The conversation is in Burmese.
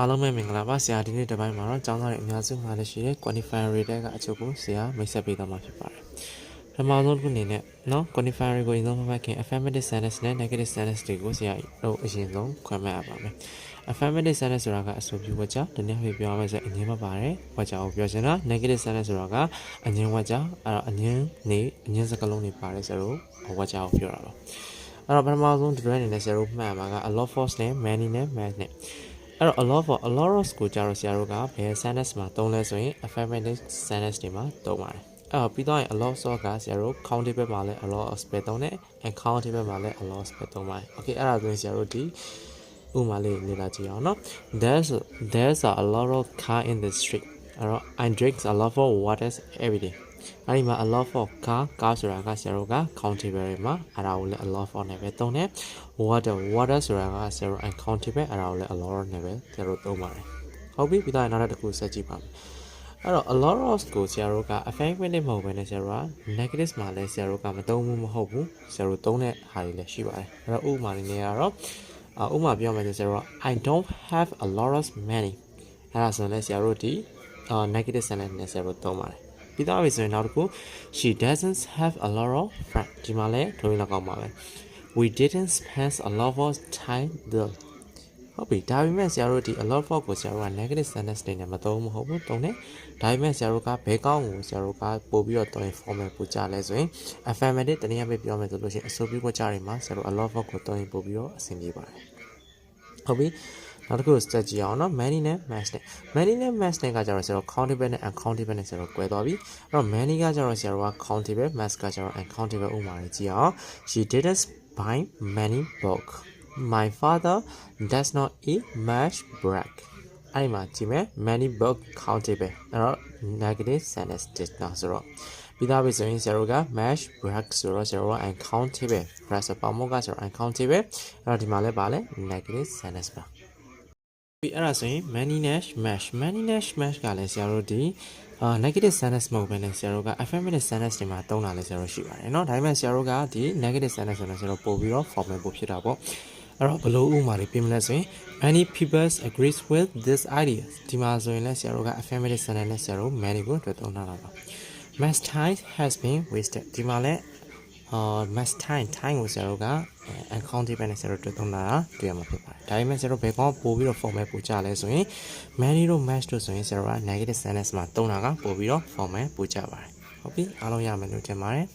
အားလုံးပဲမင်္ဂလာပါဆရာဒီနေ့တစ်ပိုင်းမှာတော့ကျောင်းသားတွေအများစုမှာလည်းရှိတဲ့ quantifier တွေကအချုပ်ကိုဆရာမိတ်ဆက်ပေးသွားမှာဖြစ်ပါတယ်ပထမဆုံးတစ်ခုအနေနဲ့နော် quantifier တွေကိုအရင်ဆုံးမှတ်ခင် affirmative sentence နဲ့ negative sentence တွေကိုဆရာတို့အရင်ဆုံးခွဲမှတ်ရပါမယ် affirmative sentence ဆိုတာကအဆိုပြုဝါကြဒီနေ့ပြောရမယ်ဆိုအငင်းမပါတယ်ဝါကြကိုပြောချင်တာ negative sentence ဆိုတာကအငင်းဝါကြအဲ့တော့အငင်းနေအငင်းစကားလုံးတွေပါတယ်ဆိုတော့ဝါကြကိုပြောတာပါအဲ့တော့ပထမဆုံးဒီ brand အနေနဲ့ဆရာတို့မှတ်ရမှာက a lot force နဲ့ many နဲ့ mass နဲ့အဲ့တော့ a lot of ကိုကြာတော့ဆရာတို့ကဘယ် sentence မှာသုံးလဲဆိုရင် affirmative sentence တွေမှာသုံးပါတယ်အဲ့တော့ပြီးတော့ a lot of ကဆရာတို့ countable မှာလည်း a lot of ပဲသုံးတယ် uncountable မှာလည်း a lot of ပဲသုံးပါတယ် okay အဲ့ဒါဆိုရင်ဆရာတို့ဒီဥမာလေးလေ့လာကြည့်အောင်နော် there's a lot of car in the street အဲ့တော့ I drink a lot of water every day အဲ့ဒီမှာ a lot of car ဆိုတာကဆရာတို့က countable မှာအဲ့ဒါကိုလည်း a lot of နဲ့ပဲသုံးတယ် water ဆိုတာကဆရာတို့ uncountable အဲ့ဒါကိုလည်း a lot of နဲ့ပဲဆရာတို့သုံးပါတယ်ဟုတ်ပြီပြီးတော့နောက်တစ်ခုဆက်ကြည့်ပါမယ်အဲ့တော့ a lot of ကိုဆရာတို့က affirmative မဟုတ်ဘဲနဲ့ဆရာတို့က negative မှာလည်းဆရာတို့ကမသုံးဘူးမဟုတ်ဘူးဆရာတို့သုံးတဲ့ဟာတွေလည်းရှိပါတယ်အဲ့တော့ဥပမာလေးနဲ့ကတော့ဥပမာပြောမယ်ဆိုဆရာတို့က I don't have a lot of money အဲ့ဒါဆိုရင်လည်းဆရာတို့ဒီ negative sentence နဲ့ဆရာတို့သုံးပါတယ်ပြီးတော့ပြီဆိုရင်နောက်တစ်ခု she doesn't have a lot of friends ဒီမှာလည်းထိုးရလောက်အောင်ပါပဲ we didn't spend a lot of time there ဟုတ်ပြီဒါပေမဲ့ဆရာတို့ဒီ a lot of ကိုဆရာတို့က negative sentence တွေနဲ့မသုံးမဟုတ်ဘူးသုံးတယ်ဒါပေမဲ့ဆရာတို့ကဘယ်ကောင်းကိုဆရာတို့ကပို့ပြီးတော့သုံးရင် formal ပို့ကြလဲဆိုရင် affirmative တနည်းအားဖြင့်ပြောမယ်ဆိုလို့ရှိရင်အဆိုပြုဝတ်ကြတွေမှာဆရာတို့ a lot of ကိုသုံးရင်ပို့ပြီးတော့အဆင်ပြေပါတယ်ဟုတ်ပြီနောက်တစ်ခုစတက်ကြည့်အောင်နော် many နဲ့ mass နဲ့ many နဲ့ mass နဲ့ကကြတော့ဆရာတို့ countable နဲ့ uncountable နဲ့ဆရာတို့꿰သွားပြီအဲ့တော့ many ကကြတော့ဆရာတို့က countable mass ကကြတော့ uncountable ဥပမာတွေကြည့်အောင် she didn't buy many books my father does not eat much bread အဲ့ဒီမှာကြည့်မယ် many book countable အဲ့တော့ negative sentence နော်ဆိုတော့ပြီးသားပြီဆိုရင်ဆရာတို့က much bread ဆိုတော့ဆရာတို့က uncountable bread ဆိုပေါင်းမကဆိုတော့ uncountable အဲ့တော့ဒီမှာလည်းပါလဲ negative sentence ပါပြီးအဲ့ဒါဆိုရင် many nash mash ကလည်းဆရာတို့ဒီ negative sentence မဟုတ်ဘဲနဲ့ဆရာတို့က affirmative sentence တွေမှာသုံးတာလည်းဆရာတို့ရှိပါတယ်เนาะဒါပေမဲ့ဆရာတို့ကဒီ negative sentence ဆိုတော့ဆရာတို့ပို့ပြီးတော့ formal ပို့ဖြစ်တာပေါ့အဲ့တော့ဘယ်လိုဥမာတွေပြင်မလဲဆိုရင် many people agrees with this idea ဒီမှာဆိုရင်လည်းဆရာတို့က affirmative sentence နဲ့ဆရာတို့ many ကိုတွေ့သုံးထားတာပါ mass time has been wasted ဒီမှာလည်းmass time ကိုဆရာတို့က uncountable နဲ့ဆရာတို့တွေ့သုံးတာတွေ့ရမှာဖြစ်ပါတယ်ဒါပေမဲ့ဆရာတို့ဘယ်ကောင်ပို့ပြီးတော့ formal ပို့ကြလဲဆိုရင် many တို့ mass တို့ဆိုရင်ဆရာတို့က negative sentence မှာသုံးတာကပို့ပြီးတော့ formal ပို့ကြပါတယ်ဟုတ်ပြီအားလုံးရမယ်လို့ထင်ပါတယ်